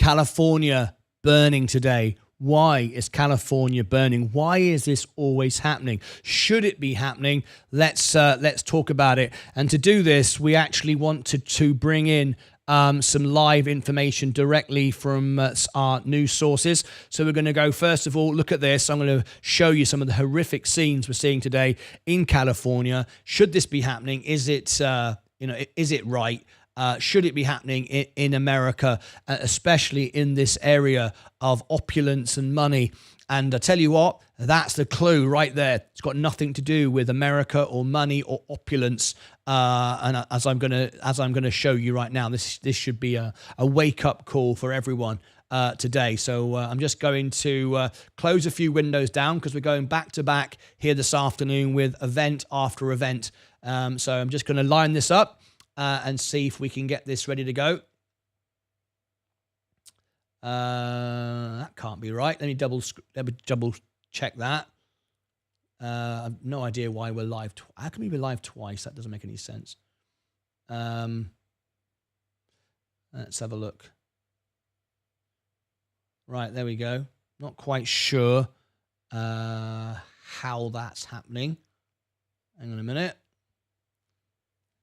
California burning today. Why is California burning? Why is this always happening? Should it be happening? Let's talk about it. And to do this, we actually want to bring in some live information directly from our news sources. So we're going to go, first of all, look at this. I'm going to show you some of the horrific scenes we're seeing today in California. Should this be happening? Is it, is it right? Should it be happening in America, especially in this area of opulence and money? And I tell you what, that's the clue right there. It's got nothing to do with America or money or opulence. And as I'm gonna show you right now, this should be a wake up call for everyone today. So I'm just going to close a few windows down because we're going back to back here this afternoon with event after event. So I'm just going to line this up and see if we can get this ready to go. That can't be right. Let me double check that. I've no idea why we're live. How can we be live twice? That doesn't make any sense. Let's have a look. Right, there we go. Not quite sure how that's happening. Hang on a minute.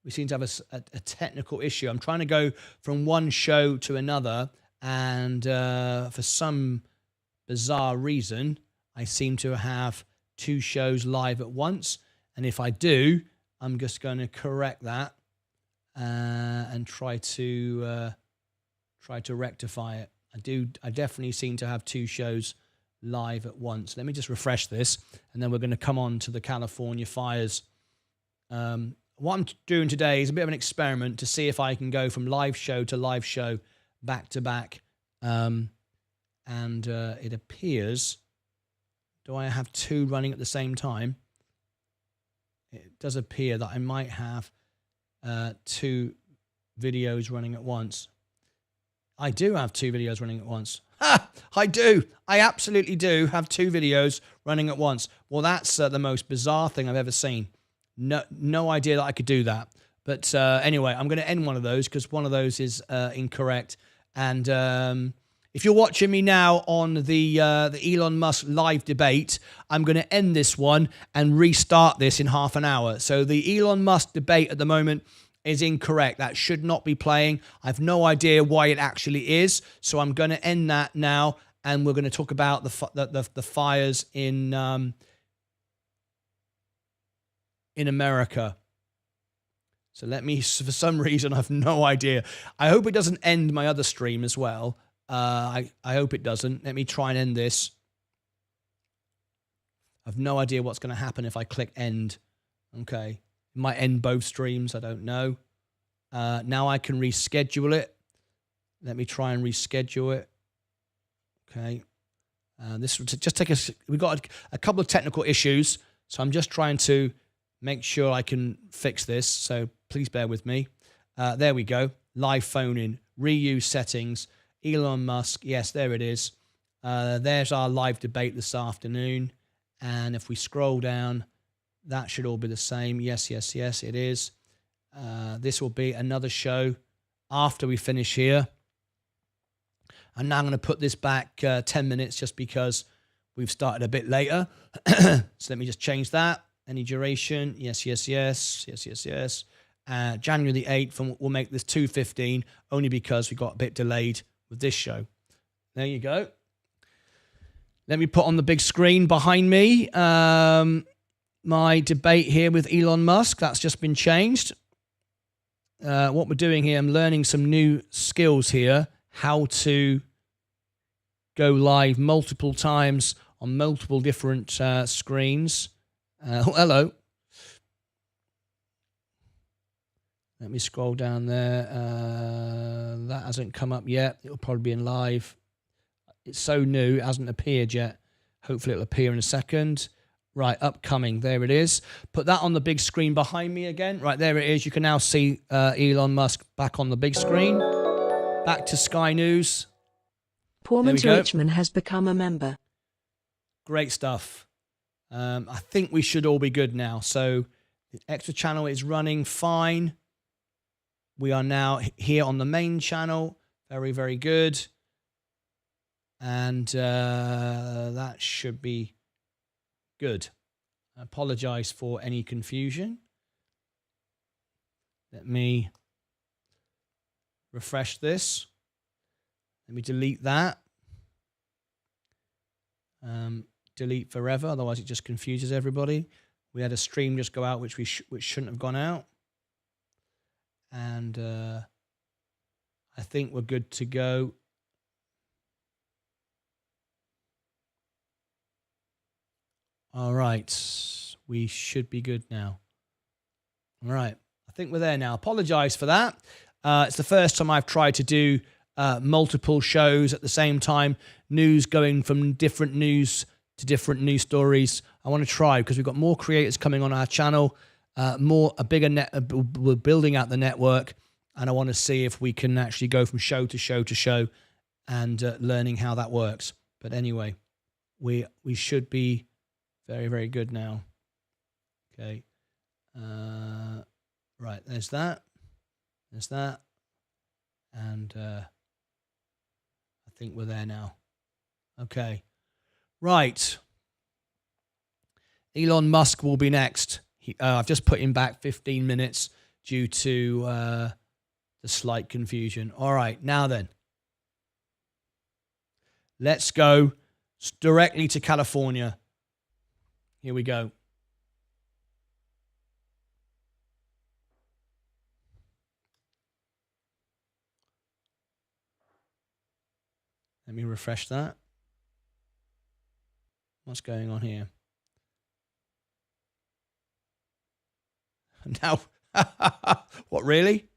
We seem to have a technical issue. I'm trying to go from one show to another, and for some bizarre reason, I seem to have two shows live at once. And if I do, I'm just going to correct that and try to rectify it. I definitely seem to have two shows live at once. Let me just refresh this, and then we're going to come on to the California fires. What I'm doing today is a bit of an experiment to see if I can go from live show to live show back to back. And it appears, do I have two running at the same time? It does appear that I might have two videos running at once. I do have two videos running at once. Ha! I do. I absolutely do have two videos running at once. Well, that's the most bizarre thing I've ever seen. No idea that I could do that. But anyway, I'm going to end one of those because one of those is incorrect. And if you're watching me now on the Elon Musk live debate, I'm going to end this one and restart this in half an hour. So the Elon Musk debate at the moment is incorrect. That should not be playing. I've no idea why it actually is. So I'm going to end that now, and we're going to talk about the fires in America. So let me, for some reason, I have no idea. I hope it doesn't end my other stream as well. I hope it doesn't. Let me try and end this. I have no idea what's going to happen if I click end. Okay. It might end both streams. I don't know. Now I can reschedule it. Let me try and reschedule it. Okay. This will just take us. We've got a couple of technical issues. So I'm just trying to make sure I can fix this, so please bear with me. There we go. Live phone-in, reuse settings, Elon Musk. Yes, there it is. There's our live debate this afternoon. And if we scroll down, that should all be the same. Yes, yes, yes, it is. This will be another show after we finish here. And now I'm going to put this back 10 minutes just because we've started a bit later. So let me just change that. Any duration? Yes, yes, yes, yes, yes, yes. January the 8th, and we'll make this 2:15 only because we got a bit delayed with this show. There you go. Let me put on the big screen behind me my debate here with Elon Musk. That's just been changed. What we're doing here, I'm learning some new skills here, how to go live multiple times on multiple different screens. Hello. Let me scroll down there. That hasn't come up yet. It'll probably be in live. It's so new, it hasn't appeared yet. Hopefully it'll appear in a second. Right, upcoming. There it is. Put that on the big screen behind me again. Right, there it is. You can now see Elon Musk back on the big screen. Back to Sky News. Portman Richmond has become a member. Great stuff. I think we should all be good now. So the extra channel is running fine. We are now here on the main channel. Very, very good. And that should be good. I apologize for any confusion. Let me refresh this. Let me delete that. Delete forever, otherwise it just confuses everybody. We had a stream just go out, which shouldn't have gone out. And I think we're good to go. All right, we should be good now. All right, I think we're there now. Apologize for that. It's the first time I've tried to do multiple shows at the same time, news going from different news to different news stories. I want to try because we've got more creators coming on our channel, a bigger net. We're building out the network, and I want to see if we can actually go from show to show to show, and learning how that works. But anyway, we should be very, very good now. Okay, right. There's that. There's that, and I think we're there now. Okay. Right. Elon Musk will be next. I've just put him back 15 minutes due to the slight confusion. All right, now then. Let's go directly to California. Here we go. Let me refresh that. What's going on here? Now, what, really?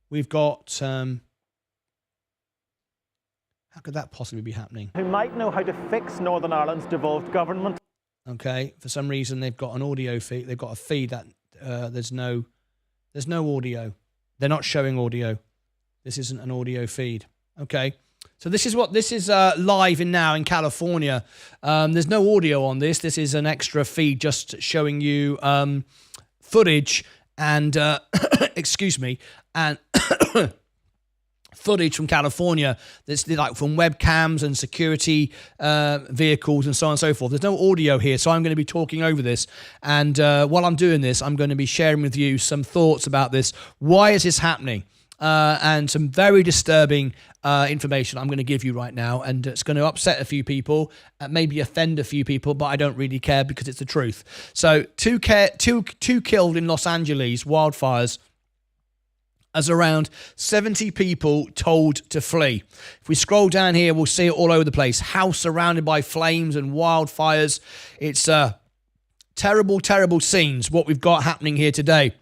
We've got, how could that possibly be happening? Who might know how to fix Northern Ireland's devolved government. Okay, for some reason they've got an audio feed. They've got a feed that there's no audio. They're not showing audio. This isn't an audio feed. Okay. So this is live in now in California. There's no audio on this. This is an extra feed just showing you footage and excuse me, and footage from California. That's like from webcams and security vehicles and so on and so forth. There's no audio here, so I'm going to be talking over this. And while I'm doing this, I'm going to be sharing with you some thoughts about this. Why is this happening? And some very disturbing information I'm going to give you right now, and it's going to upset a few people, maybe offend a few people, but I don't really care because it's the truth. So two killed in Los Angeles, wildfires, as around 70 people told to flee. If we scroll down here, we'll see it all over the place. House surrounded by flames and wildfires. It's terrible, terrible scenes, what we've got happening here today.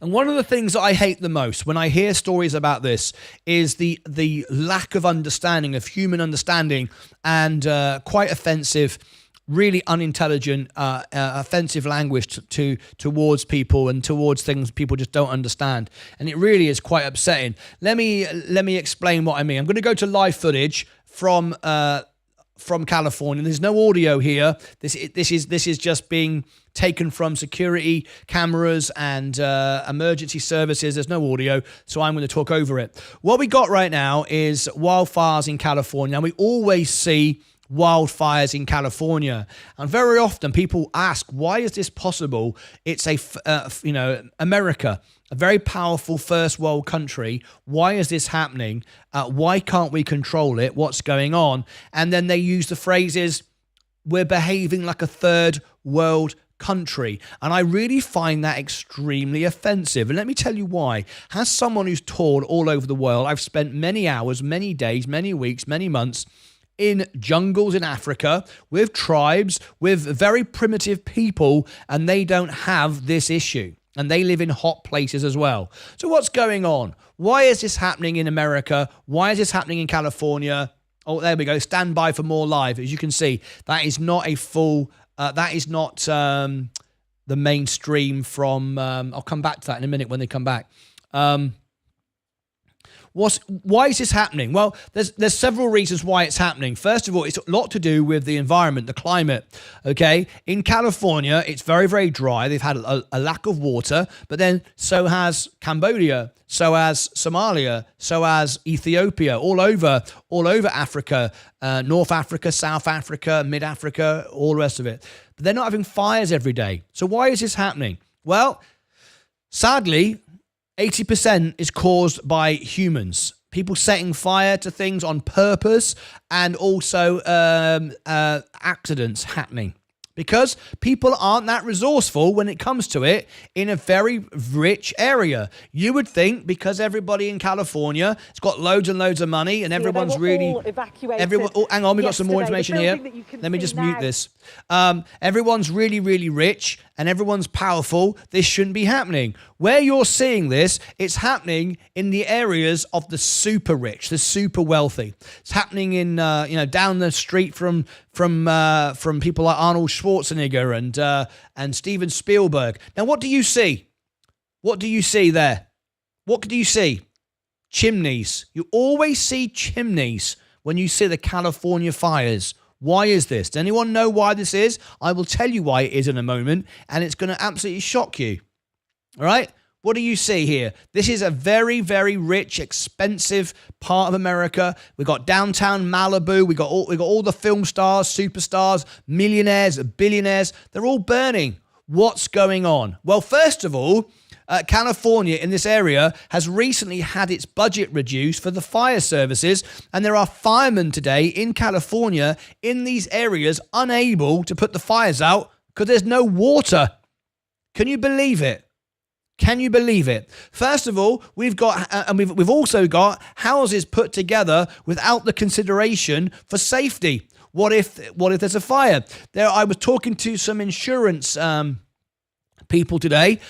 And one of the things that I hate the most when I hear stories about this is the lack of understanding, of human understanding, and quite offensive, really unintelligent, offensive language towards people and towards things people just don't understand. And it really is quite upsetting. Let me explain what I mean. I'm going to go to live footage from California. There's no audio here. This is just being taken from security cameras and emergency services. There's no audio, so I'm going to talk over it. What we got right now is wildfires in California, and we always see wildfires in California. And very often people ask, why is this possible? It's America, a very powerful first world country. Why is this happening? Why can't we control it? What's going on? And then they use the phrases, we're behaving like a third world country. And I really find that extremely offensive. And let me tell you why. As someone who's toured all over the world, I've spent many hours, many days, many weeks, many months in jungles in Africa with tribes, with very primitive people, and they don't have this issue. And they live in hot places as well. So what's going on? Why is this happening in America? Why is this happening in California? Oh, there we go. Stand by for more live. As you can see, that is not a full, that is not the mainstream from, I'll come back to that in a minute when they come back. Why is this happening? Well, there's several reasons why it's happening. First of all, it's a lot to do with the environment, the climate. Okay, in California, it's very, very dry. They've had a lack of water, but then so has Cambodia, so has Somalia, so has Ethiopia, all over Africa, North Africa, South Africa, Mid Africa, all the rest of it. But they're not having fires every day. So why is this happening? Well, sadly, 80% is caused by humans. People setting fire to things on purpose, and also accidents happening. Because people aren't that resourceful when it comes to it in a very rich area. You would think because everybody in California has got loads and loads of money and everyone's really... Everyone, hang on, we've got some more information here. Let me just mute this. Everyone's really, really rich and everyone's powerful. This shouldn't be happening. Where you're seeing this, it's happening in the areas of the super rich, the super wealthy. It's happening in, down the street from people like Arnold Schwarzenegger and Steven Spielberg. Now, what do you see? What do you see there? What do you see? Chimneys. You always see chimneys when you see the California fires. Why is this? Does anyone know why this is? I will tell you why it is in a moment, and it's going to absolutely shock you. All right? What do you see here? This is a very, very rich, expensive part of America. We've got downtown Malibu. We got all the film stars, superstars, millionaires, billionaires. They're all burning. What's going on? Well, first of all, California in this area has recently had its budget reduced for the fire services, and there are firemen today in California in these areas unable to put the fires out because there's no water. Can you believe it? Can you believe it? First of all, we've also got houses put together without the consideration for safety. What if there's a fire? I was talking to some insurance people today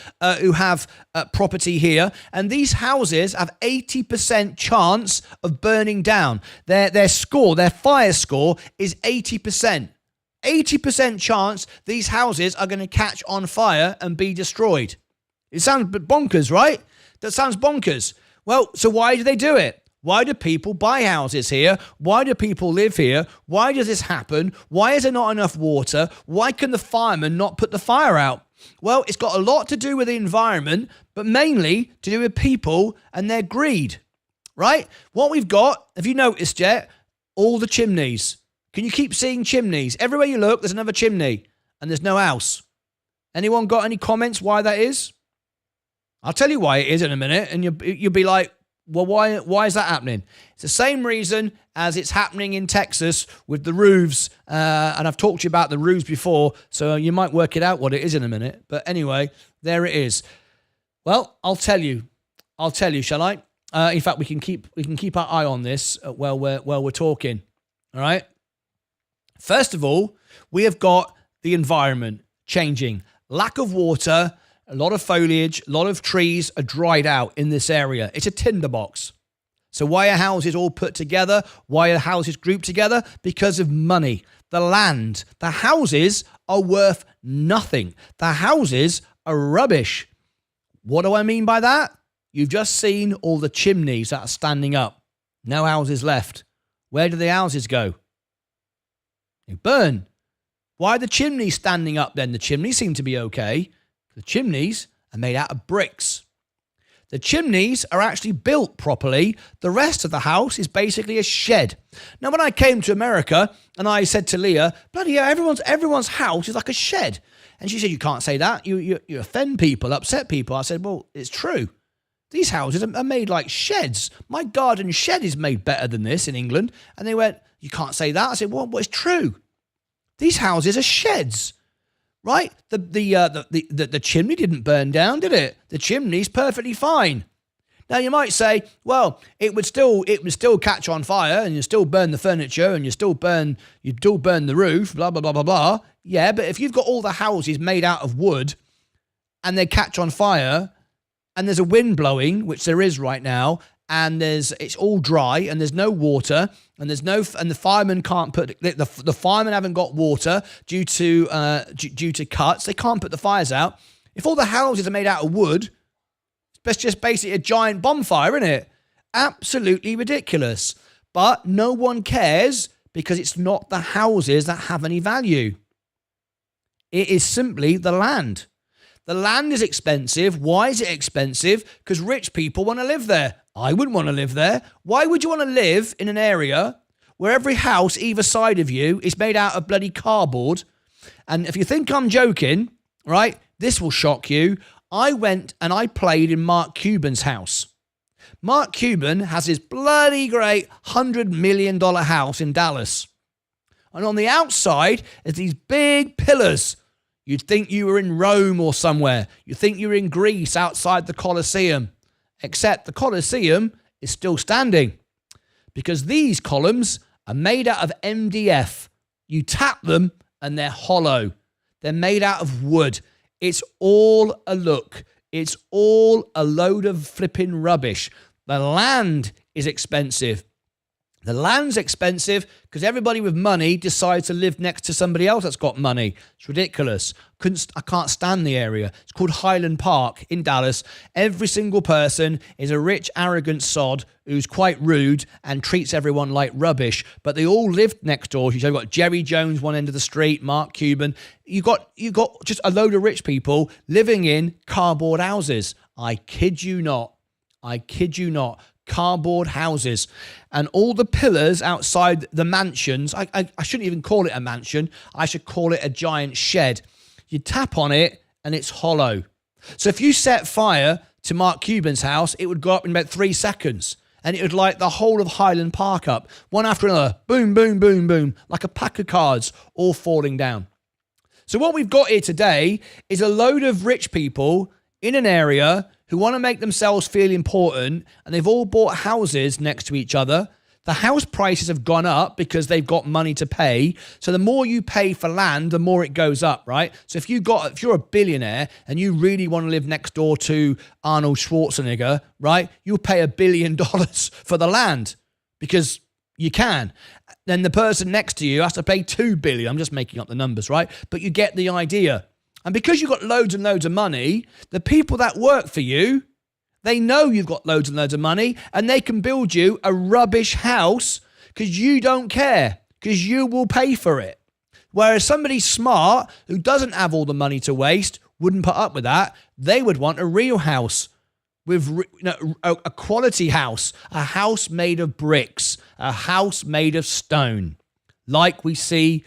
who have property here, and these houses have 80% chance of burning down. Their fire score is 80%. 80% chance these houses are going to catch on fire and be destroyed. It sounds bonkers, right? That sounds bonkers. Well, so why do they do it? Why do people buy houses here? Why do people live here? Why does this happen? Why is there not enough water? Why can the firemen not put the fire out? Well, it's got a lot to do with the environment, but mainly to do with people and their greed, right? What we've got, have you noticed yet? All the chimneys. Can you keep seeing chimneys? Everywhere you look, there's another chimney, and there's no house. Anyone got any comments why that is? I'll tell you why it is in a minute, and you'll be like, well, why is that happening? It's the same reason as it's happening in Texas with the roofs, and I've talked to you about the roofs before, so you might work it out what it is in a minute. But anyway, there it is. Well, I'll tell you, shall I? In fact, we can keep our eye on this while we're talking. All right. First of all, we have got the environment changing, lack of water. A lot of foliage, a lot of trees are dried out in this area. It's a tinderbox. So why are houses all put together? Why are houses grouped together? Because of money. The land. The houses are worth nothing. The houses are rubbish. What do I mean by that? You've just seen all the chimneys that are standing up. No houses left. Where do the houses go? They burn. Why are the chimneys standing up then? The chimneys seem to be okay. The chimneys are made out of bricks. The chimneys are actually built properly. The rest of the house is basically a shed. Now, when I came to America and I said to Leah, bloody hell, everyone's house is like a shed. And she said, you can't say that. You offend people, upset people. I said, well, it's true. These houses are made like sheds. My garden shed is made better than this in England. And they went, you can't say that. I said, well, it's true. These houses are sheds. Right? The chimney didn't burn down, did it? The chimney's perfectly fine. Now you might say, well, it would still catch on fire, and you still burn the furniture, and you still burn the roof, blah blah blah blah blah. Yeah, but if you've got all the houses made out of wood, and they catch on fire, and there's a wind blowing, which there is right now, and it's all dry, and there's no water, and the firemen can't put the firemen haven't got water due to cuts. They can't put the fires out. If all the houses are made out of wood, it's just basically a giant bonfire, isn't it? Absolutely ridiculous. But no one cares because it's not the houses that have any value. It is simply the land. The land is expensive. Why is it expensive? Because rich people want to live there. I wouldn't want to live there. Why would you want to live in an area where every house either side of you is made out of bloody cardboard? And if you think I'm joking, right, this will shock you. I went and I played in Mark Cuban's house. Mark Cuban has his bloody great $100 million house in Dallas. And on the outside is these big pillars. You'd think you were in Rome or somewhere. You'd think you were in Greece outside the Colosseum. Except the Colosseum is still standing. Because these columns are made out of MDF. You tap them and they're hollow. They're made out of wood. It's all a look. It's all a load of flipping rubbish. The land is expensive. The land's expensive because everybody with money decides to live next to somebody else that's got money. It's ridiculous. I can't stand the area. It's called Highland Park in Dallas. Every single person is a rich, arrogant sod who's quite rude and treats everyone like rubbish. But they all live next door. You've got Jerry Jones one end of the street, Mark Cuban. You got just a load of rich people living in cardboard houses. I kid you not. I kid you not. Cardboard houses. And all the pillars outside the mansions, I shouldn't even call it a mansion. I should call it a giant shed. You tap on it and it's hollow. So if you set fire to Mark Cuban's house, it would go up in about 3 seconds. And it would light the whole of Highland Park up. One after another. Boom, boom, boom, boom. Like a pack of cards all falling down. So what we've got here today is a load of rich people in an area who want to make themselves feel important, and they've all bought houses next to each other. The house prices have gone up because they've got money to pay. So the more you pay for land, the more it goes up, right? So if you're a billionaire and you really want to live next door to Arnold Schwarzenegger, right? You'll pay $1 billion for the land because you can. Then the person next to you has to pay $2 billion. I'm just making up the numbers, right? But you get the idea. And because you've got loads and loads of money, the people that work for you, they know you've got loads and loads of money and they can build you a rubbish house because you don't care, because you will pay for it. Whereas somebody smart who doesn't have all the money to waste wouldn't put up with that. They would want a real house with a quality house, a house made of bricks, a house made of stone, like we see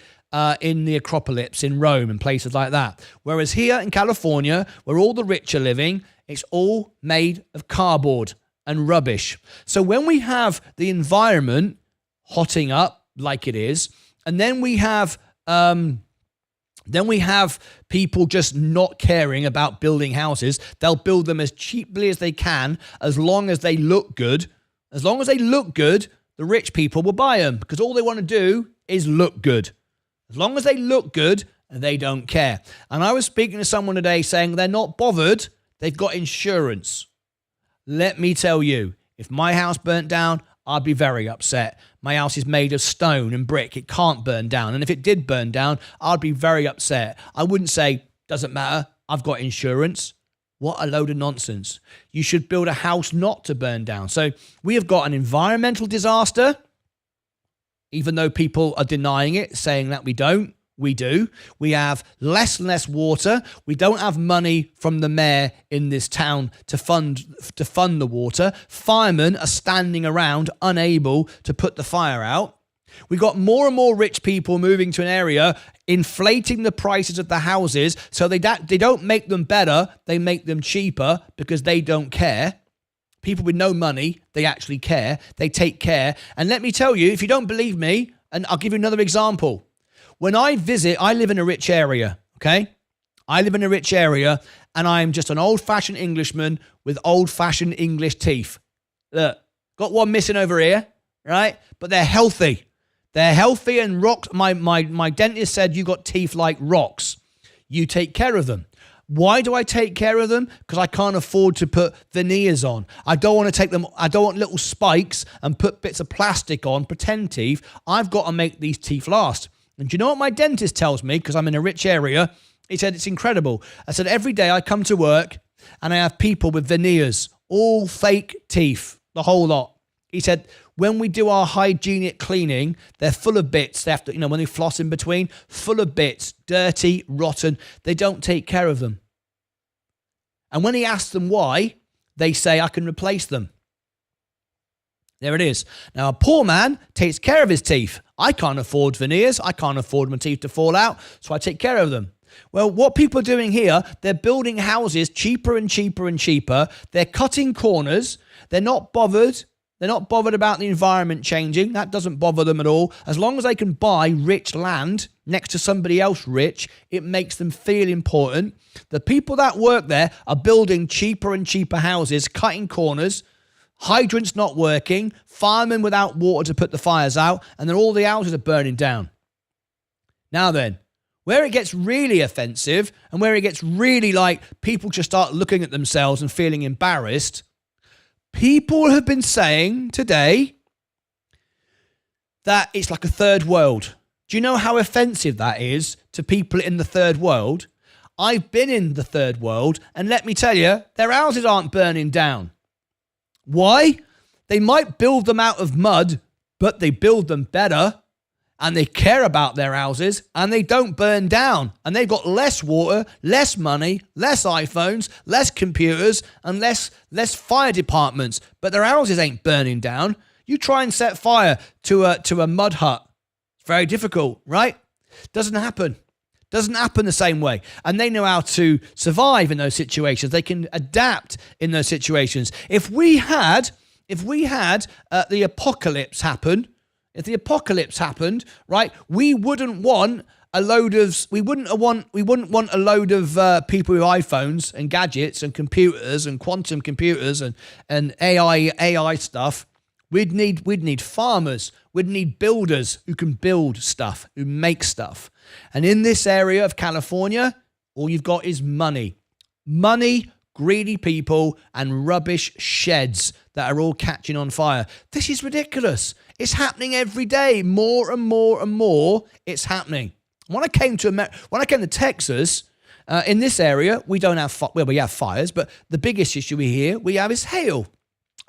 in the Acropolis in Rome and places like that. Whereas here in California, where all the rich are living, it's all made of cardboard and rubbish. So when we have the environment hotting up like it is, and then we have people just not caring about building houses. They'll build them as cheaply as they can, as long as they look good. As long as they look good, the rich people will buy them because all they want to do is look good. As long as they look good, they don't care. And I was speaking to someone today saying they're not bothered. They've got insurance. Let me tell you, if my house burnt down, I'd be very upset. My house is made of stone and brick. It can't burn down. And if it did burn down, I'd be very upset. I wouldn't say, doesn't matter, I've got insurance. What a load of nonsense. You should build a house not to burn down. So we have got an environmental disaster. Even though people are denying it, saying that we don't, we do. We have less and less water. We don't have money from the mayor in this town to fund the water. Firemen are standing around unable to put the fire out. We got more and more rich people moving to an area, inflating the prices of the houses so they don't make them better, they make them cheaper because they don't care. People with no money, they actually care. They take care. And let me tell you, if you don't believe me, and I'll give you another example. When I live in a rich area, okay? I live in a rich area, and I'm just an old-fashioned Englishman with old-fashioned English teeth. Look, got one missing over here, right? But they're healthy. They're healthy and rocks. My dentist said you got teeth like rocks. You take care of them. Why do I take care of them? Because I can't afford to put veneers on. I don't want little spikes and put bits of plastic on, pretend teeth. I've got to make these teeth last. And do you know what my dentist tells me? Because I'm in a rich area. He said, it's incredible. I said, every day I come to work and I have people with veneers, all fake teeth, the whole lot. He said, when we do our hygienic cleaning, they're full of bits. They have to, when they floss in between, full of bits, dirty, rotten. They don't take care of them. And when he asks them why, they say, I can replace them. There it is. Now, a poor man takes care of his teeth. I can't afford veneers. I can't afford my teeth to fall out, so I take care of them. Well, what people are doing here, they're building houses cheaper and cheaper and cheaper. They're cutting corners. They're not bothered. They're not bothered about the environment changing. That doesn't bother them at all. As long as they can buy rich land next to somebody else rich, it makes them feel important. The people that work there are building cheaper and cheaper houses, cutting corners, hydrants not working, firemen without water to put the fires out, and then all the houses are burning down. Now then, where it gets really offensive and where it gets really like people just start looking at themselves and feeling embarrassed, people have been saying today that it's like a third world. Do you know how offensive that is to people in the third world? I've been in the third world, and let me tell you, their houses aren't burning down. Why? They might build them out of mud, but they build them better, and they care about their houses, and they don't burn down. And they've got less water, less money, less iPhones, less computers, and less fire departments. But their houses ain't burning down. You try and set fire to a mud hut. It's very difficult, right? Doesn't happen. Doesn't happen the same way. And they know how to survive in those situations. They can adapt in those situations. If we had the apocalypse happen, if the apocalypse happened, right, we wouldn't want a load of people with iPhones and gadgets and computers and quantum computers and AI stuff. We'd need farmers. We'd need builders who can build stuff, who make stuff. And in this area of California, all you've got is money. Money, greedy people, and rubbish sheds that are all catching on fire. This is ridiculous. It's happening every day. More and more and more, it's happening. When I came to Texas, in this area, we don't have we have fires, but the biggest issue we have is hail.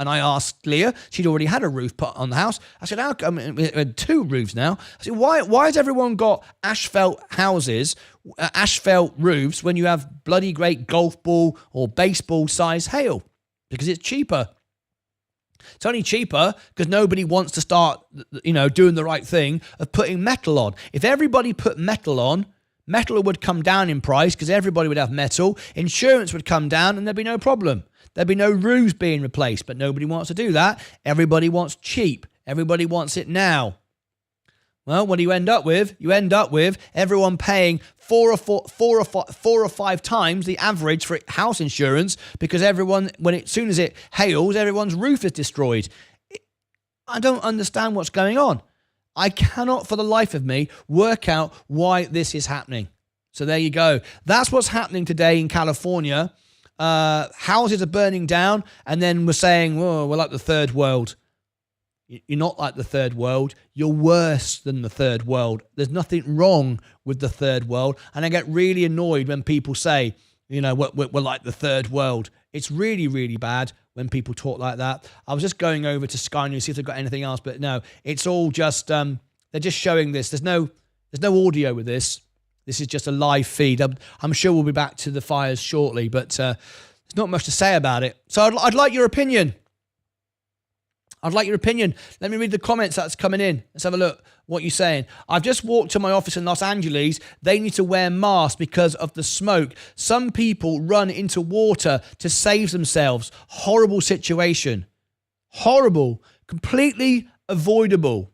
And I asked Leah, she'd already had a roof put on the house. I said, how come we had 2 roofs now? I said, why has everyone got asphalt houses, asphalt roofs when you have bloody great golf ball or baseball size hail? Because it's cheaper. It's only cheaper because nobody wants to start, doing the right thing of putting metal on. If everybody put metal on, metal would come down in price because everybody would have metal. Insurance would come down and there'd be no problem. There'd be no roofs being replaced, but nobody wants to do that. Everybody wants cheap. Everybody wants it now. Well, what do you end up with? You end up with everyone paying four or five times the average for house insurance because everyone, as soon as it hails, everyone's roof is destroyed. I don't understand what's going on. I cannot, for the life of me, work out why this is happening. So there you go. That's what's happening today in California. Houses are burning down, and then we're saying, oh, we're like the third world. You're not like the third world. You're worse than the third world. There's nothing wrong with the third world. And I get really annoyed when people say, we're like the third world. It's really, really bad when people talk like that. I was just going over to Sky News, see if they've got anything else, but no, it's all just, they're just showing this. There's no audio with this. This is just a live feed. I'm sure we'll be back to the fires shortly, but there's not much to say about it. So I'd like your opinion. I'd like your opinion. Let me read the comments that's coming in. Let's have a look. What you're saying. I've just walked to my office in Los Angeles. They need to wear masks because of the smoke. Some people run into water to save themselves. Horrible situation. Horrible. Completely avoidable.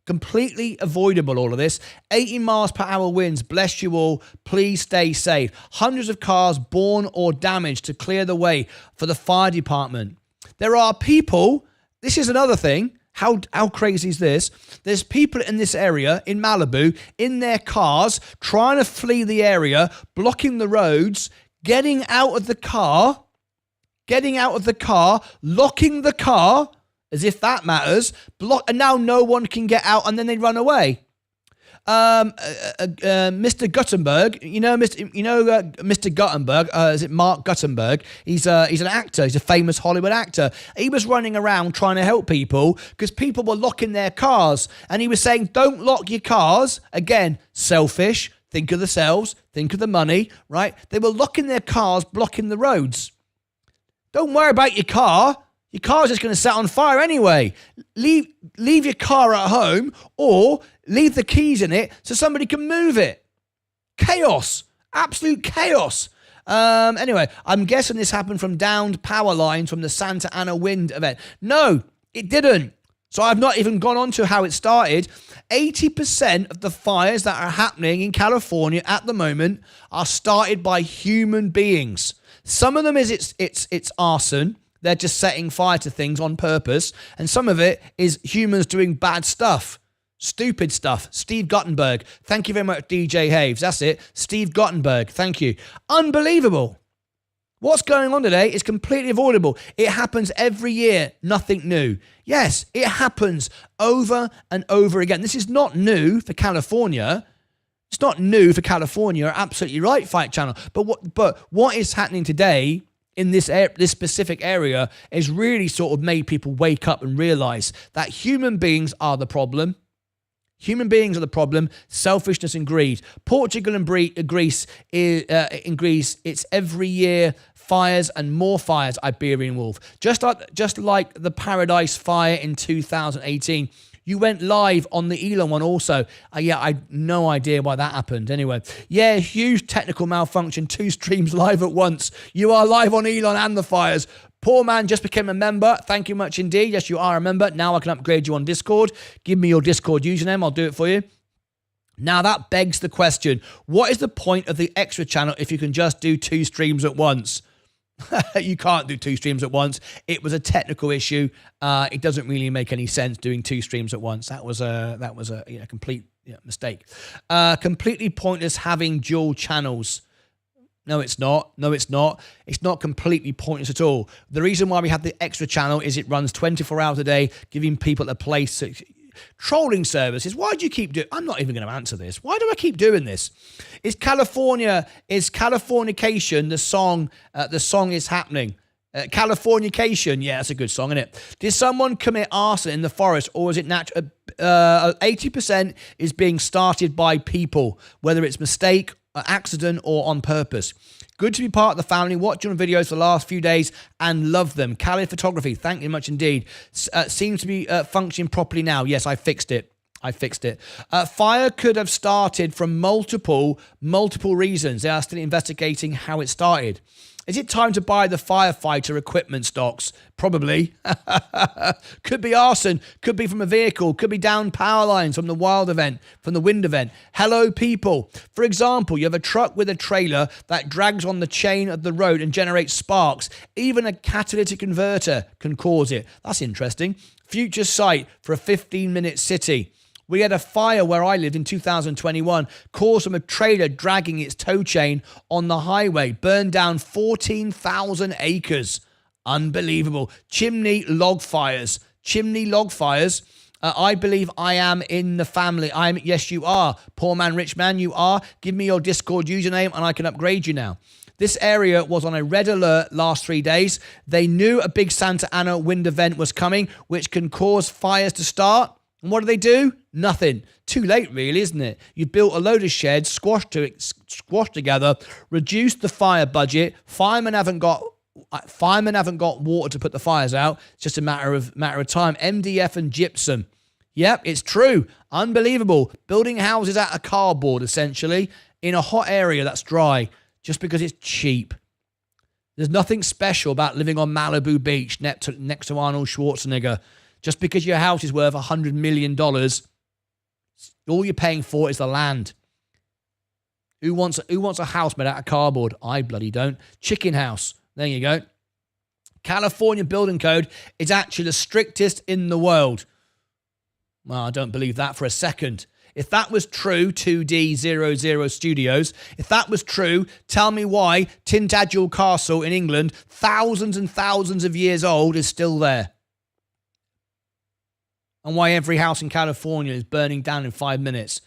Completely avoidable, all of this. 80 miles per hour winds. Bless you all. Please stay safe. Hundreds of cars born or damaged to clear the way for the fire department. There are people, this is another thing. How crazy is this? There's people in this area, in Malibu, in their cars, trying to flee the area, blocking the roads, getting out of the car, locking the car, as if that matters, and now no one can get out, and then they run away. Mr. Guttenberg, Mr. Guttenberg, is it Mark Guttenberg? He's an actor. He's a famous Hollywood actor. He was running around trying to help people because people were locking their cars. And he was saying, don't lock your cars. Again, selfish. Think of themselves. Think of the money, right? They were locking their cars, blocking the roads. Don't worry about your car. Your car's just going to set on fire anyway. Leave your car at home or leave the keys in it so somebody can move it. Chaos. Absolute chaos. Anyway, I'm guessing this happened from downed power lines from the Santa Ana wind event. No, it didn't. So I've not even gone on to how it started. 80% of the fires that are happening in California at the moment are started by human beings. Some of them is it's arson. They're just setting fire to things on purpose. And some of it is humans doing bad stuff. Stupid stuff. Steve Guttenberg. Thank you very much, DJ Haves. That's it. Steve Guttenberg. Thank you. Unbelievable. What's going on today is completely avoidable. It happens every year. Nothing new. Yes, it happens over and over again. This is not new for California. It's not new for California. You're absolutely right, Fight Channel. But what is happening today in this specific area has really sort of made people wake up and realize that human beings are the problem. Human beings are the problem. Selfishness and greed. Portugal and Greece, it's every year fires and more fires. Iberian wolf, just like the Paradise Fire in 2018. You went live on the Elon one also. Yeah, I no idea why that happened. Anyway, yeah, huge technical malfunction. 2 streams live at once. You are live on Elon and the fires. Poor man just became a member. Thank you much indeed. Yes, you are a member. Now I can upgrade you on Discord. Give me your Discord username. I'll do it for you. Now that begs the question, what is the point of the extra channel if you can just do 2 streams at once? You can't do 2 streams at once. It was a technical issue. It doesn't really make any sense doing 2 streams at once. That was a complete mistake. Completely pointless having dual channels. No, it's not. No, it's not. It's not completely pointless at all. The reason why we have the extra channel is it runs 24 hours a day, giving people a place to... Trolling services. Why do you keep doing... I'm not even going to answer this. Why do I keep doing this? Is Californication the song is happening? Californication. Yeah, that's a good song, isn't it? Did someone commit arson in the forest or is it natural? 80% is being started by people, whether it's mistake, accident or on purpose. Good to be part of the family. Watch your videos for the last few days and love them. Cali Photography, thank you much indeed. Seems to be functioning properly now. Yes, I fixed it. Fire could have started from multiple reasons. They are still investigating how it started. Is it time to buy the firefighter equipment stocks? Probably. Could be arson. Could be from a vehicle. Could be down power lines from the wind event. Hello, people. For example, you have a truck with a trailer that drags on the chain of the road and generates sparks. Even a catalytic converter can cause it. That's interesting. Future site for a 15-minute city. We had a fire where I lived in 2021, caused from a trailer dragging its tow chain on the highway, burned down 14,000 acres. Unbelievable. Chimney log fires. I believe I am in the family. Yes, you are. Poor man, rich man, you are. Give me your Discord username and I can upgrade you now. This area was on a red alert last 3 days. They knew a big Santa Ana wind event was coming, which can cause fires to start. And what do? Nothing. Too late, really, isn't it? You built a load of sheds, squashed together, reduced the fire budget. Firemen haven't got water to put the fires out. It's just a matter of time. MDF and gypsum. Yep, it's true. Unbelievable. Building houses out of cardboard, essentially, in a hot area that's dry, just because it's cheap. There's nothing special about living on Malibu Beach next to Arnold Schwarzenegger. Just because your house is worth $100 million, all you're paying for is the land. Who wants a house made out of cardboard? I bloody don't. Chicken house. There you go. California building code is actually the strictest in the world. Well, I don't believe that for a second. If that was true, 2D00 Studios, if that was true, tell me why Tintagel Castle in England, thousands and thousands of years old, is still there. And why every house in California is burning down in 5 minutes.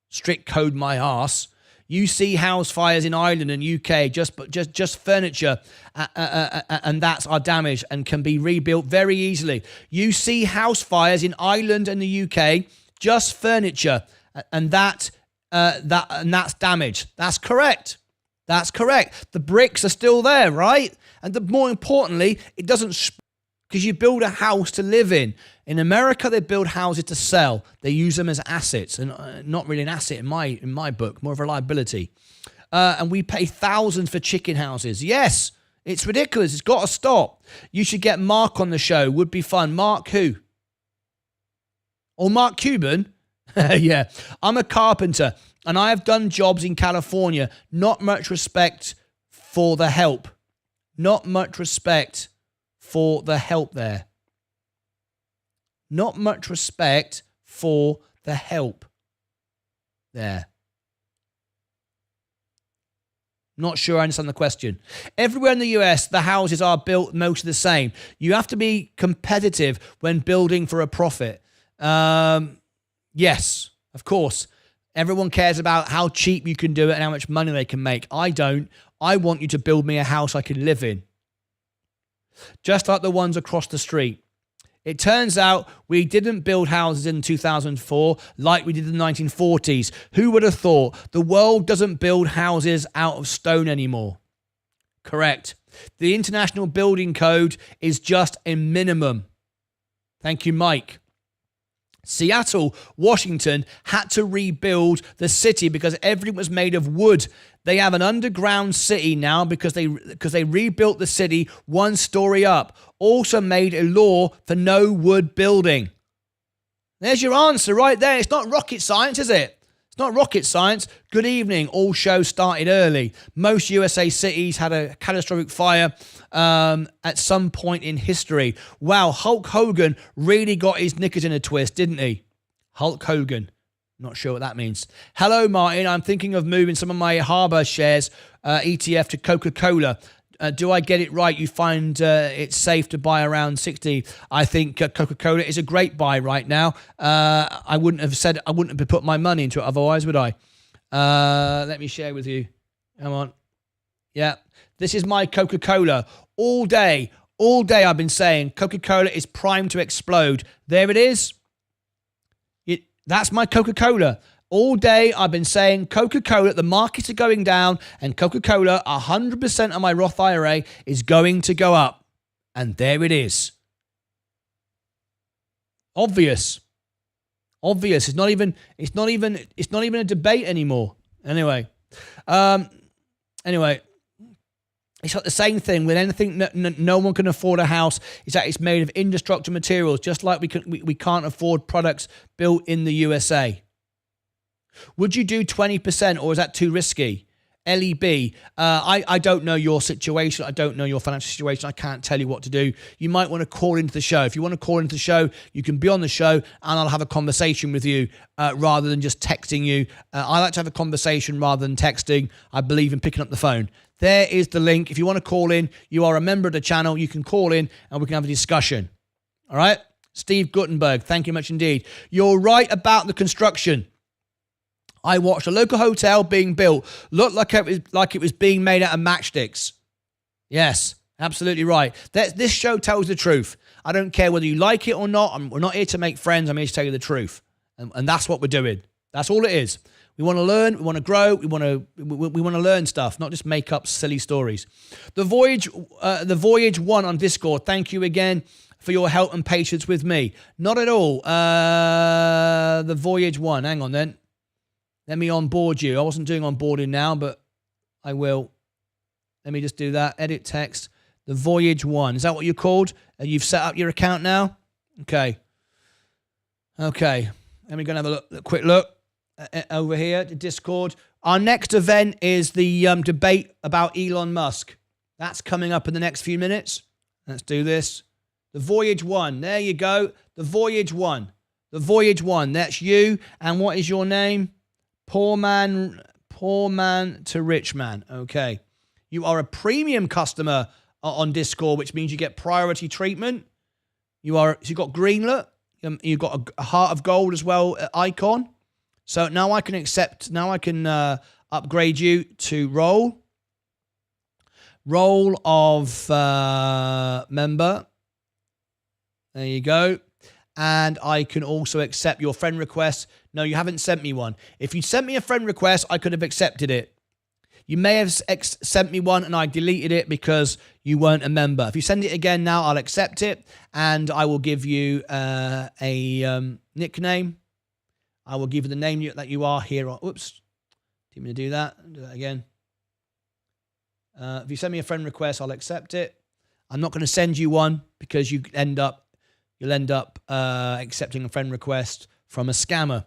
strict code my arse. You see house fires in Ireland and UK, just furniture, and that's our damage and can be rebuilt very easily. You see house fires in Ireland and the UK, just furniture, and that's damage. That's correct. That's correct. The bricks are still there, right? And more importantly, it doesn't, because you build a house to live in. In America, they build houses to sell. They use them as assets, and not really an asset in my book, more of a liability. And we pay thousands for chicken houses. Yes, it's ridiculous. It's got to stop. You should get Mark on the show. Would be fun. Mark who? Or Mark Cuban? Yeah, I'm a carpenter, and I have done jobs in California. Not much respect for the help. Not much respect for the help there. Not much respect for the help there. Not sure I understand the question. Everywhere in the US, the houses are built mostly the same. You have to be competitive when building for a profit. Yes, of course. Everyone cares about how cheap you can do it and how much money they can make. I don't. I want you to build me a house I can live in. Just like the ones across the street. It turns out we didn't build houses in 2004 like we did in the 1940s. Who would have thought? The world doesn't build houses out of stone anymore. Correct. The International Building Code is just a minimum. Thank you, Mike. Seattle, Washington had to rebuild the city because everything was made of wood. They have an underground city now because they rebuilt the city 1 story up. Also made a law for no wood building. There's your answer right there. It's not rocket science, is it? It's not rocket science. Good evening. All shows started early. Most USA cities had a catastrophic fire at some point in history. Wow, Hulk Hogan really got his knickers in a twist, didn't he? Hulk Hogan. Not sure what that means. Hello, Martyn. I'm thinking of moving some of my Harbour shares ETF to Coca-Cola. Do I get it right? You find it's safe to buy around 60. I think Coca-Cola is a great buy right now. I wouldn't have put my money into it otherwise, would I? Let me share with you. Come on. Yeah. This is my Coca-Cola. All day I've been saying Coca-Cola is primed to explode. There it is. That's my Coca-Cola. All day I've been saying Coca-Cola, the markets are going down, and Coca-Cola, 100% of my Roth IRA is going to go up. And there it is. Obvious. It's not even a debate anymore. Anyway. It's like the same thing with anything no one can afford a house. Is that it's made of indestructible materials, just like we can't afford products built in the USA. Would you do 20% or is that too risky? LEB, I don't know your situation. I don't know your financial situation. I can't tell you what to do. You might want to call into the show. If you want to call into the show, you can be on the show and I'll have a conversation with you rather than just texting you. I like to have a conversation rather than texting. I believe in picking up the phone. There is the link. If you want to call in, you are a member of the channel. You can call in and we can have a discussion. All right? Steve Guttenberg, thank you much indeed. You're right about the construction. I watched a local hotel being built. Looked like it was being made out of matchsticks. Yes, absolutely right. This show tells the truth. I don't care whether you like it or not. We're not here to make friends. I'm here to tell you the truth. And that's what we're doing. That's all it is. We want to learn. We want to grow. We want to learn stuff, not just make up silly stories. The Voyage 1 on Discord. Thank you again for your help and patience with me. Not at all. The Voyage 1. Hang on then. Let me onboard you. I wasn't doing onboarding now, but I will. Let me just do that. Edit text. The Voyage 1. Is that what you're called? You've set up your account now? Okay. Let me go and have a quick look over here to Discord. Our next event is the debate about Elon Musk. That's coming up in the next few minutes. Let's do this. The Voyage 1. There you go. The Voyage 1. The Voyage 1. That's you. And what is your name? Poor man to rich man. Okay. You are a premium customer on Discord, which means you get priority treatment. You've got greenlit. You've got a heart of gold as well icon. So now I can accept, now I can upgrade you to role of member. There you go. And I can also accept your friend request. No, you haven't sent me one. If you sent me a friend request, I could have accepted it. You may have sent me one and I deleted it because you weren't a member. If you send it again now, I'll accept it and I will give you a nickname. I will give you the name that you are here. Oops. Didn't mean to do that. Do that again. If you send me a friend request, I'll accept it. I'm not going to send you one because you'll end up accepting a friend request from a scammer.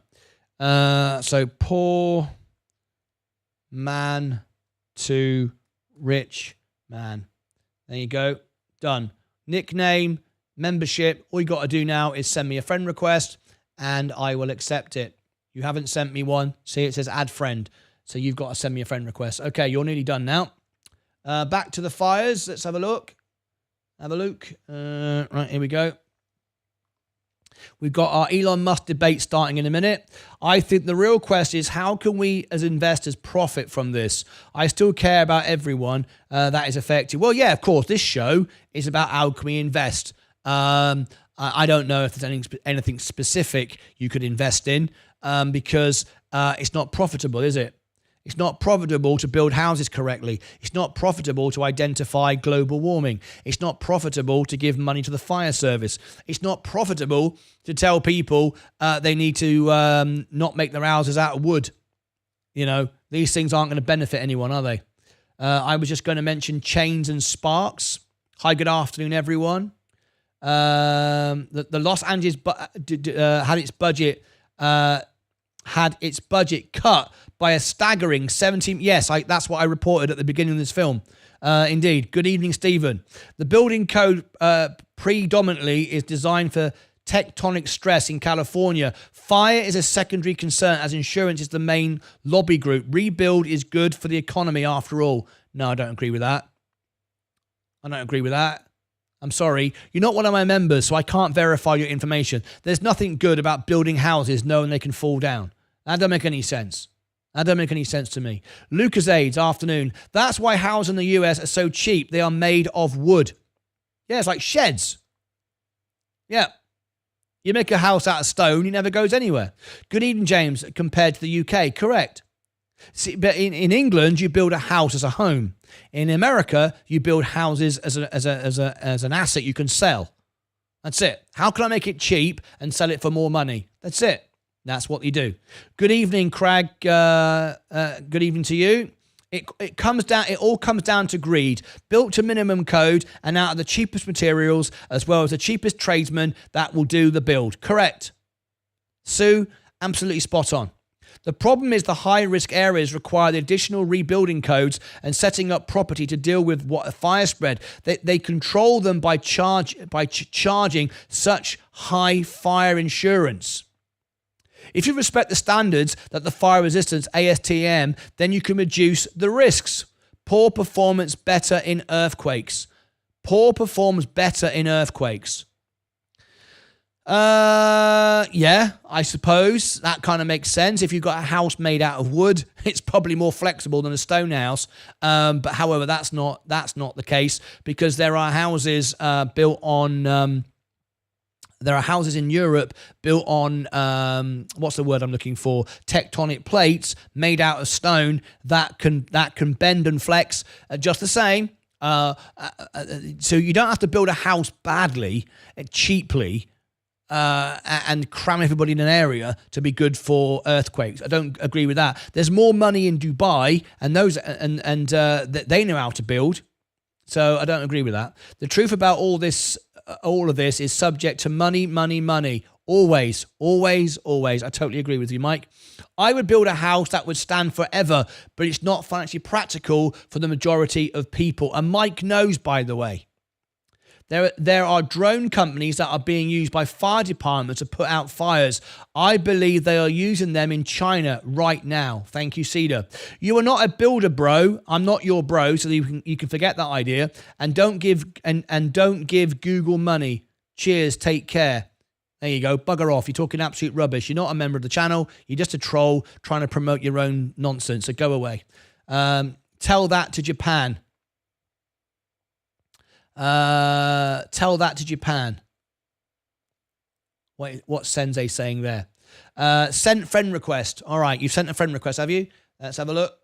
So poor man to rich man. There you go. Done. Nickname, membership. All you got to do now is send me a friend request and I will accept it. You haven't sent me one. See, it says add friend. So you've got to send me a friend request. Okay, you're nearly done now. Back to the fires. Let's have a look. Right, here we go. We've got our Elon Musk debate starting in a minute. I think the real question is how can we as investors profit from this? I still care about everyone that is affected. Well, yeah, of course, this show is about how can we invest. I don't know if there's anything specific you could invest in because it's not profitable, is it? It's not profitable to build houses correctly. It's not profitable to identify global warming. It's not profitable to give money to the fire service. It's not profitable to tell people they need to not make their houses out of wood. You know, these things aren't going to benefit anyone, are they? I was just going to mention chains and sparks. Hi, good afternoon, everyone. The Los Angeles had its budget cut by a staggering 17. Yes, that's what I reported at the beginning of this film. Indeed. Good evening, Stephen. The building code predominantly is designed for tectonic stress in California. Fire is a secondary concern as insurance is the main lobby group. Rebuild is good for the economy after all. No, I don't agree with that. I'm sorry. You're not one of my members, so I can't verify your information. There's nothing good about building houses knowing they can fall down. That doesn't make any sense. To me. Lucas AIDS, afternoon. That's why houses in the US are so cheap. They are made of wood. Yeah, it's like sheds. Yeah. You make a house out of stone, it never goes anywhere. Good evening, James, compared to the UK. Correct. See, but in England, you build a house as a home. In America, you build houses as an asset you can sell. That's it. How can I make it cheap and sell it for more money? That's it. That's what you do. Good evening, Craig. Good evening to you. It all comes down to greed. Built to minimum code and out of the cheapest materials as well as the cheapest tradesman that will do the build. Correct. Sue, absolutely spot on. The problem is the high-risk areas require the additional rebuilding codes and setting up property to deal with what a fire spread. They control them by charging such high fire insurance. If you respect the standards that the fire resistance ASTM, then you can reduce the risks. Poor performance better in earthquakes. Yeah, I suppose that kind of makes sense. If you've got a house made out of wood, it's probably more flexible than a stone house. But however, that's not the case because there are houses built on. There are houses in Europe built on what's the word I'm looking for? Tectonic plates made out of stone that can bend and flex just the same. So you don't have to build a house badly, cheaply. And cram everybody in an area to be good for earthquakes. I don't agree with that. There's more money in Dubai, and they know how to build. So I don't agree with that. The truth about all of this is subject to money. Always. I totally agree with you, Mike. I would build a house that would stand forever, but it's not financially practical for the majority of people. And Mike knows, by the way. There are drone companies that are being used by fire departments to put out fires. I believe they are using them in China right now. Thank you, Cedar. You are not a builder, bro. I'm not your bro, so you can forget that idea. And don't give Google money. Cheers. Take care. There you go. Bugger off. You're talking absolute rubbish. You're not a member of the channel. You're just a troll trying to promote your own nonsense. So go away. Tell that to Japan. Tell that to Japan. What's Sensei saying there? Sent friend request. All right, you've sent a friend request, have you? Let's have a look.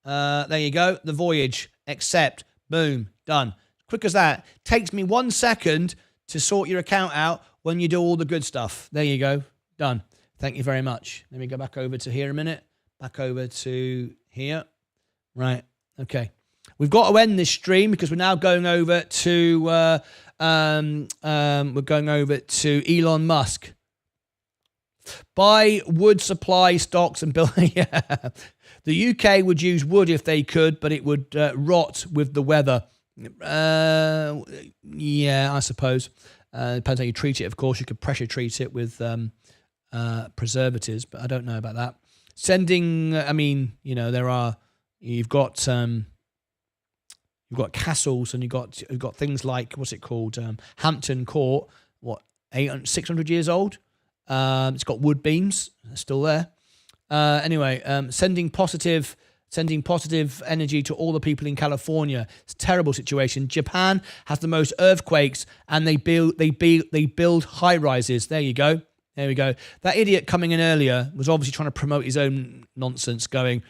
There you go. The voyage. Accept. Boom. Done. Quick as that. Takes me 1 second to sort your account out when you do all the good stuff. There you go. Done. Thank you very much. Let me go back over to here a minute. Back over to here. Right. Okay. We've got to end this stream because we're now going over to Elon Musk. Buy wood supply stocks and build. Yeah. The UK would use wood if they could, but it would rot with the weather. Yeah, I suppose. Depends how you treat it, of course. You could pressure treat it with preservatives, but I don't know about that. Sending, I mean, you've got castles and you've got things like, what's it called? Hampton Court, 600 years old. It's got wood beams, they're still there. Anyway, sending positive energy to all the people in California. It's a terrible situation. Japan has the most earthquakes, and they build high rises. There you go. There we go. That idiot coming in earlier was obviously trying to promote his own nonsense, going,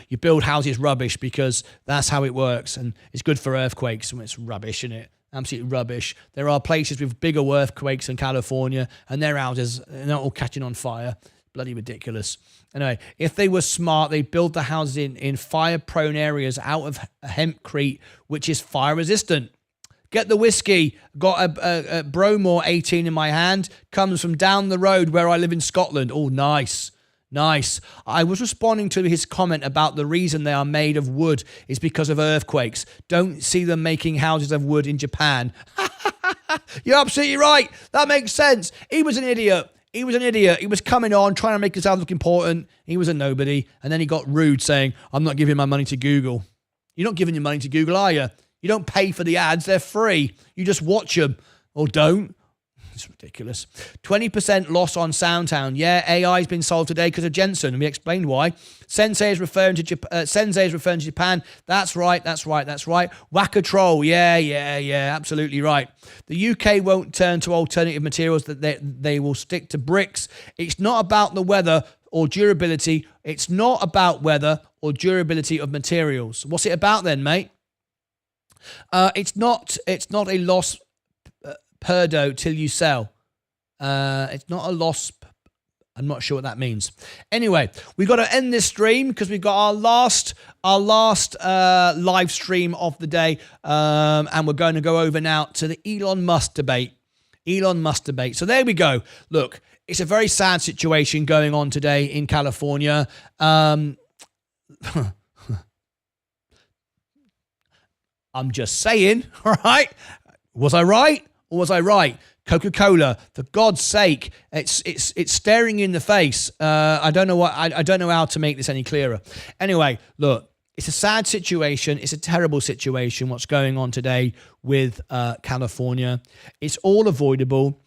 you build houses rubbish because that's how it works, and it's good for earthquakes. And it's rubbish, isn't it? Absolutely rubbish. There are places with bigger earthquakes in California, and their houses are not all catching on fire. Bloody ridiculous. Anyway, if they were smart, they'd build the houses in fire-prone areas out of hempcrete, which is fire-resistant. Get the whiskey. Got a Bromore 18 in my hand. Comes from down the road where I live in Scotland. Oh, nice. Nice. I was responding to his comment about the reason they are made of wood is because of earthquakes. Don't see them making houses of wood in Japan. You're absolutely right. That makes sense. He was an idiot. He was coming on, trying to make himself look important. He was a nobody. And then he got rude saying, I'm not giving my money to Google. You're not giving your money to Google, are you? You don't pay for the ads. They're free. You just watch them. Or don't. It's ridiculous. 20% loss on Soundtown. Yeah, AI's been solved today because of Jensen, and we explained why. Sensei is referring to Japan. That's right. Whacker troll. Yeah, absolutely right. The UK won't turn to alternative materials. That they will stick to bricks. It's not about the weather or durability. It's not about weather or durability of materials. What's it about then, mate? It's not a loss perdo till you sell. It's not a loss. I'm not sure what that means. Anyway, we got to end this stream because we've got our last live stream of the day, and we're going to go over now to the Elon Musk debate. So there we go. Look, it's a very sad situation going on today in California. I'm just saying, all right? Was I right or was I right? Coca-Cola, for God's sake, it's staring you in the face. I don't know how to make this any clearer. Anyway, look, it's a sad situation. It's a terrible situation. What's going on today with California? It's all avoidable.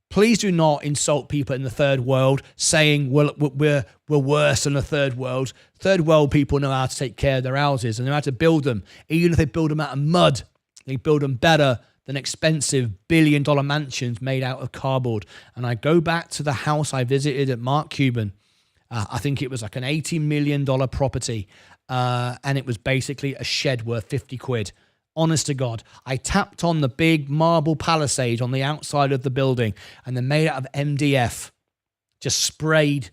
Please do not insult people in the third world saying we're worse than the third world. Third world people know how to take care of their houses and know how to build them. Even if they build them out of mud, they build them better than expensive billion-dollar mansions made out of cardboard. And I go back to the house I visited at Mark Cuban. I think it was like an $80 million property. And it was basically a shed worth 50 quid. Honest to God, I tapped on the big marble palisade on the outside of the building, and they're made out of MDF, just sprayed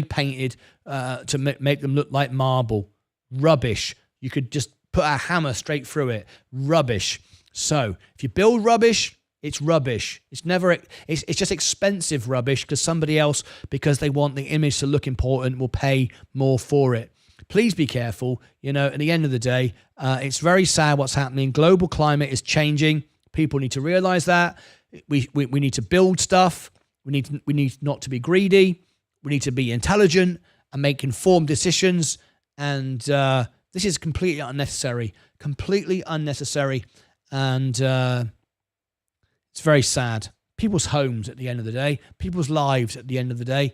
painted to make them look like marble. Rubbish. You could just put a hammer straight through it. Rubbish. So if you build rubbish, it's rubbish. It's just expensive rubbish because somebody else, because they want the image to look important, will pay more for it. Please be careful. At the end of the day, it's very sad what's happening. Global climate is changing. People need to realize that. We need to build stuff. We need not to be greedy. We need to be intelligent and make informed decisions. And this is completely unnecessary. And it's very sad. people's homes at the end of the day, people's lives at the end of the day,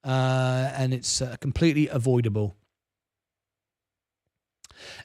and it's completely avoidable.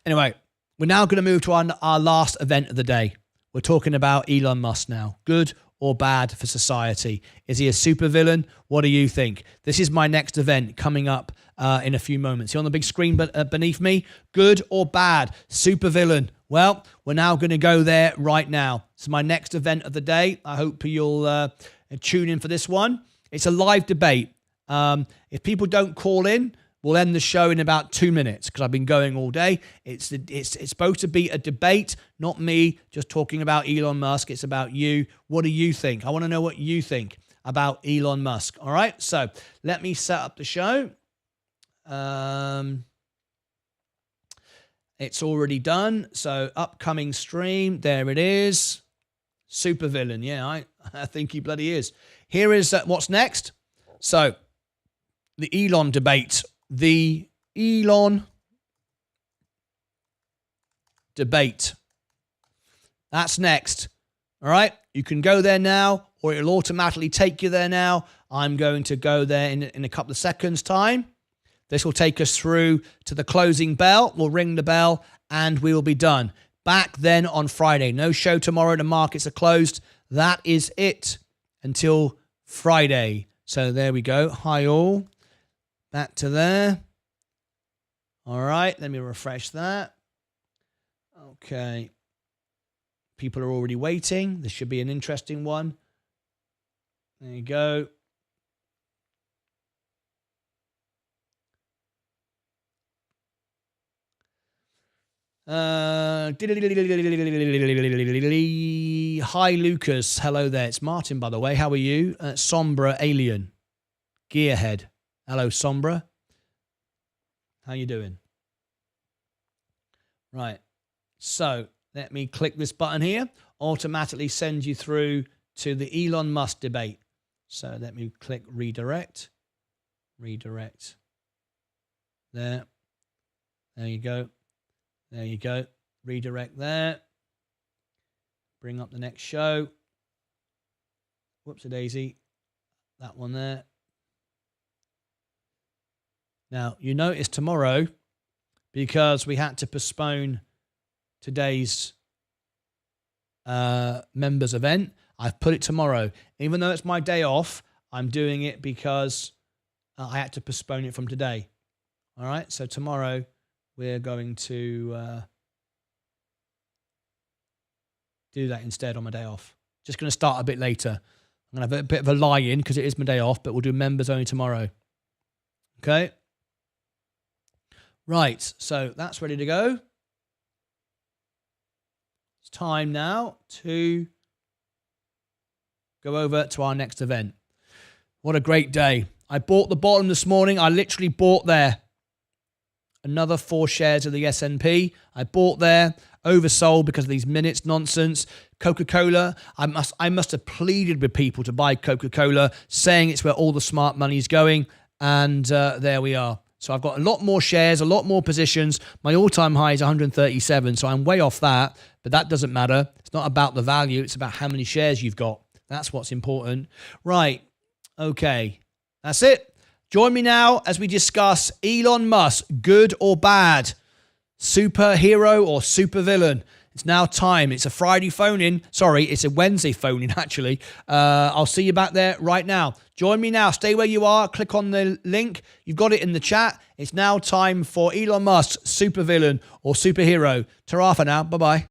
Anyway, we're now going to move to our last event of the day. We're talking about Elon Musk now. Good or bad for society? Is he a supervillain? What do you think? This is my next event coming up in a few moments. See on the big screen beneath me? Good or bad? Supervillain? Well, we're now going to go there right now. It's my next event of the day. I hope you'll tune in for this one. It's a live debate. If people don't call in, we'll end the show in about 2 minutes because I've been going all day. It's supposed to be a debate, not me just talking about Elon Musk. It's about you. What do you think? I want to know what you think about Elon Musk. All right, so let me set up the show. It's already done. So upcoming stream, there it is. Supervillain. Yeah, I think he bloody is. Here is what's next. So the Elon debate. The Elon debate. That's next. All right. You can go there now, or it'll automatically take you there now. I'm going to go there in a couple of seconds' time. This will take us through to the closing bell. We'll ring the bell and we will be done. Back then on Friday. No show tomorrow. The markets are closed. That is it until Friday. So there we go. Hi all. Back to there. All right. Let me refresh that. Okay. People are already waiting. This should be an interesting one. There you go. Hi, Lucas. Hello there. It's Martin, by the way. How are you? Sombra Alien. Gearhead. Hello, Sombra. How you doing? Right. So let me click this button here. Automatically send you through to the Elon Musk debate. So let me click redirect. Redirect. There. There you go. There you go. Redirect there. Bring up the next show. Whoops-a-daisy. That one there. Now, you notice tomorrow, because we had to postpone today's members event, I've put it tomorrow. Even though it's my day off, I'm doing it because I had to postpone it from today. All right, so tomorrow we're going to do that instead on my day off. Just going to start a bit later. I'm going to have a bit of a lie-in because it is my day off, but we'll do members only tomorrow. Okay? Right, so that's ready to go. It's time now to go over to our next event. What a great day. I bought the bottom this morning. I literally bought there. Another 4 shares of the S&P. I bought there, oversold because of these minutes nonsense. Coca-Cola, I must have pleaded with people to buy Coca-Cola, saying it's where all the smart money is going, and there we are. So I've got a lot more shares, a lot more positions. My all-time high is 137, so I'm way off that, but that doesn't matter. It's not about the value, it's about how many shares you've got. That's what's important. Right, okay, that's it. Join me now as we discuss Elon Musk, good or bad, superhero or supervillain. It's now time. It's a Friday phone-in. Sorry, it's a Wednesday phone-in, actually. I'll see you back there right now. Join me now. Stay where you are. Click on the link. You've got it in the chat. It's now time for Elon Musk, supervillain or superhero. Ta-ra for now. Bye-bye.